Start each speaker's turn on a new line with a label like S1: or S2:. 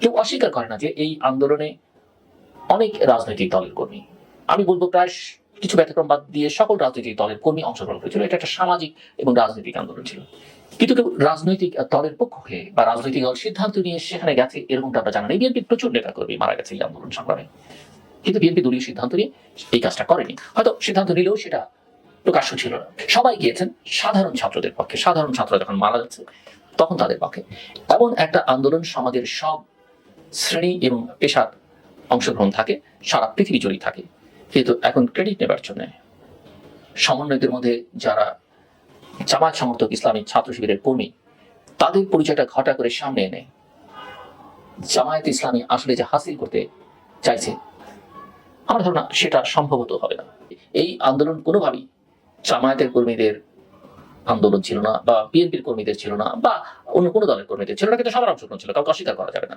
S1: কেউ অস্বীকার করে না যে এই আন্দোলনে অনেক রাজনৈতিক দলের কর্মী, আমি বলবো প্রায় কিছু ব্যতিক্রম বাদ দিয়ে সকল রাজনৈতিক দলের কর্মী অংশগ্রহণ করেছিল। এটা একটা সামাজিক এবং রাজনৈতিক আন্দোলন ছিল। কিন্তু কেউ রাজনৈতিক দলের পক্ষ হয়ে বা রাজনৈতিক দল সিদ্ধান্ত নিয়ে সেখানে গেছে এরকমটা আমরা জানা নেই। বিএনপির প্রচুর নেতা কর্মী মারা গেছে এই আন্দোলন সংগ্রামে, কিন্তু বিএনপি দলীয় সিদ্ধান্ত নিয়ে এই কাজটা করেনি। হয়তো সিদ্ধান্ত নিলেও সেটা প্রকাশ্য ছিল না। সবাই গিয়েছেন সাধারণ ছাত্রদের পক্ষে। সাধারণ ছাত্ররা যখন মারা যাচ্ছে তখন তাদের পক্ষে। এমন একটা আন্দোলন সমাজের সব শ্রেণী এবং পেশার অংশগ্রহণ থাকে, সারা পৃথিবী জড়িয়ে থাকে। কিন্তু এখন ক্রেডিট নেবার জন্য সমন্বয়কদের মধ্যে যারা জামায়াত সমর্থক ইসলামী ছাত্র শিবিরের কর্মী, তাদের পরিচয়টা ঘটা করে সামনে এনে জামায়াত ইসলামী আসলে যে হাসিল করতে চাইছে, আমার ধারণা সেটা সম্ভবত হবে না। এই আন্দোলন কোনোভাবেই জামায়াতের কর্মীদের আন্দোলন ছিল না, বা বিএনপির কর্মীদের ছিল না, বা অন্য কোনো দলের কর্মীদের ছিল না, কিন্তু সবার অংশগ্রহণ ছিল, কাউকে অস্বীকার করা যাবে না।